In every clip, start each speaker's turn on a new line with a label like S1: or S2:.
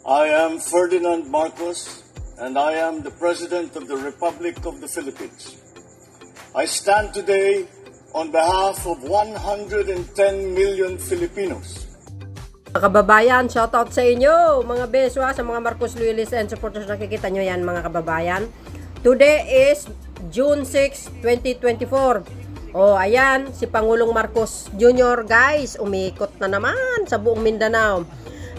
S1: I am Ferdinand Marcos, and I am the President of the Republic of the Philippines. I stand today on behalf of 110 million Filipinos.
S2: Mga kababayan, shoutout sa inyo, mga beswa, sa mga Marcos loyalists and supporters. Nakikita nyo yan, mga kababayan. Today is June 6, 2024. Oh, ayan, si Pangulong Marcos Jr. guys, umikot na naman sa buong Mindanao.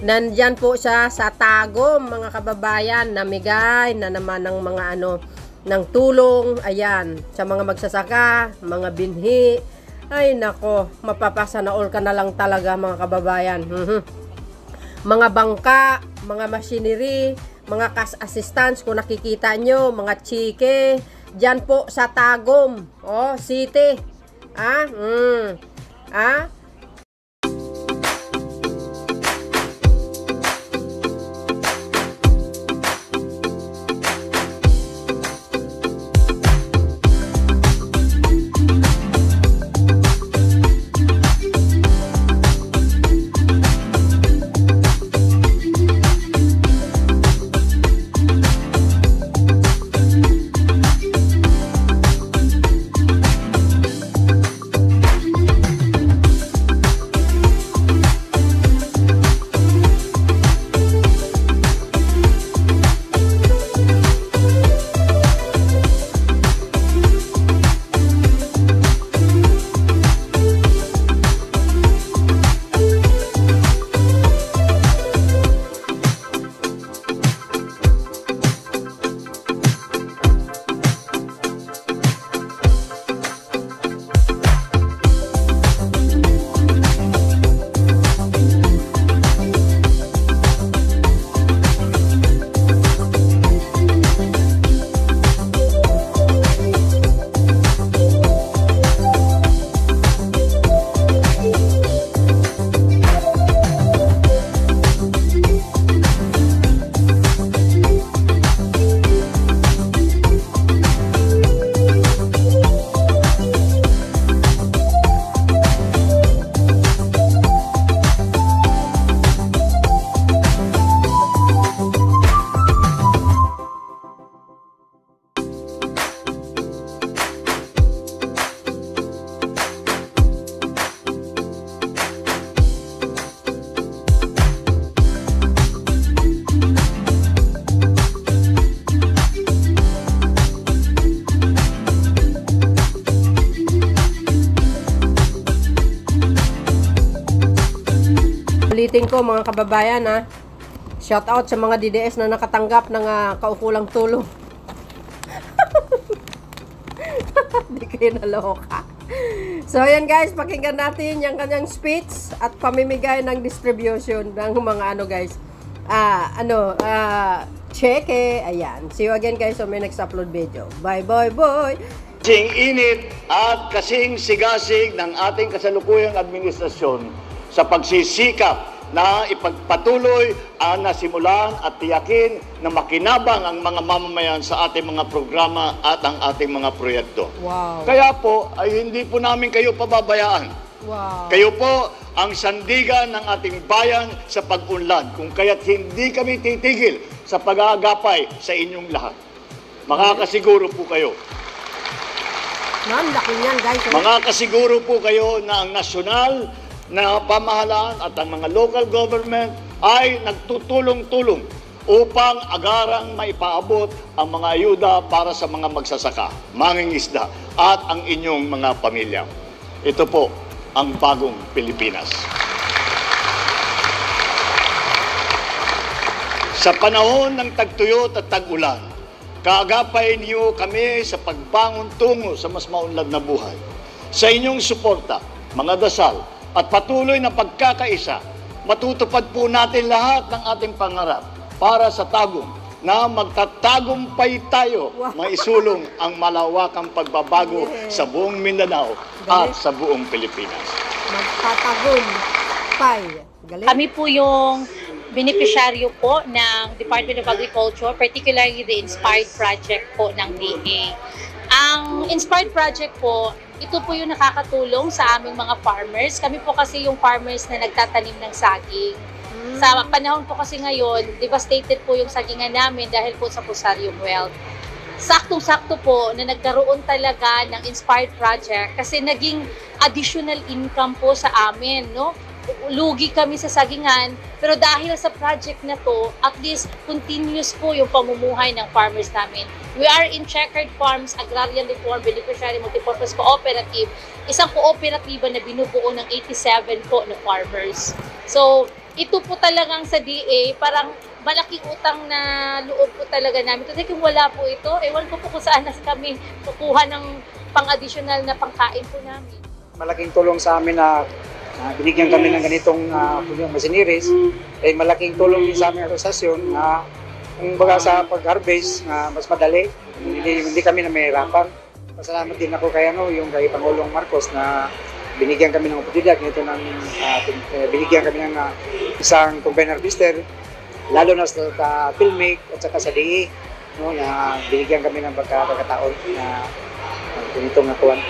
S2: Nandyan po siya sa Tagum, mga kababayan, namigay na naman ng mga ng tulong, ayan, sa mga magsasaka, mga binhi. Ay nako, mapapasa na all ka na lang talaga, mga kababayan. Mga bangka, mga machinery, mga cash assistance, kung nakikita nyo, mga chike, dyan po sa Tagum, city. Ulitin ko, mga kababayan, shout out sa mga DDS na nakatanggap ng kaukulang tulong. Hindi kayo naloka. So ayan guys, pakinggan natin yung kanyang speech at pamimigay ng distribution ng mga guys. Cheque. Ayan. See you again guys on my next upload video. Bye bye bye.
S3: Kasing init at kasing sigasig ng ating kasalukuyang administrasyon sa pagsisikap na ipagpatuloy ang nasimulan at tiyakin na makinabang ang mga mamamayan sa ating mga programa at ang ating mga proyekto.
S2: Wow.
S3: Kaya po ay hindi po namin kayo pababayaan.
S2: Wow.
S3: Kayo po ang sandigan ng ating bayan sa pag-unlad, kung kaya't hindi kami titigil sa pag-aagapay sa inyong lahat. Makakasiguro po kayo.
S2: Laki niyan guys.
S3: Makakasiguro po kayo na ang nasyonal na pamahalaan at ang mga local government ay nagtutulong-tulong upang agarang maipaabot ang mga ayuda para sa mga magsasaka, mangingisda at ang inyong mga pamilya. Ito po ang bagong Pilipinas. Sa panahon ng tagtuyot at tag-ulan, kaagapay niyo kami sa pagbangon tungo sa mas maunlad na buhay. Sa inyong suporta, mga dasal, at patuloy na pagkakaisa, matutupad po natin lahat ng ating pangarap para sa Tagum na magtatagumpay tayo, maisulong ang malawakang pagbabago sa buong Mindanao at sa buong Pilipinas.
S2: Magtatagumpay.
S4: Kami po yung beneficiaryo po ng Department of Agriculture, particularly the Inspired Project po ng DA. Ang Inspired Project po, ito po yung nakakatulong sa aming mga farmers. Kami po kasi yung farmers na nagtatanim ng saging. Sa panahon po kasi ngayon, devastated po yung sagingan namin dahil po sa fusarium wilt. Saktong-sakto po na nagkaroon talaga ng Inspired Project kasi naging additional income po sa amin, no? Lugi kami sa sagingan, pero dahil sa project na to, at least continuous po yung pamumuhay ng farmers namin. We are in Checkered Farms Agrarian Reform Beneficiary Multipurpose Cooperative, isang kooperatiba na binubuo ng 87 po na farmers. So, ito po talagang sa DA, parang malaking utang na loob po talaga namin. Kasi kung wala po ito, ewan ko po kung saan kami kukuha ng pang-additional na pangkain po namin.
S5: Malaking tulong sa amin na binigyan kami ng ganitong machineries, ay malaking tulong din sa aming asosasyon na kung baga sa pag-harvest mas madali, hindi kami na mahirapan. Pasalamat din ako kay yung Pangulong Marcos na binigyan kami ng oportunidad nito binigyan kami ng isang combine harvester, lalo na sa Pilmake at saka sa DE, no, na binigyan kami ng pagkakataon na ganitong natuwan.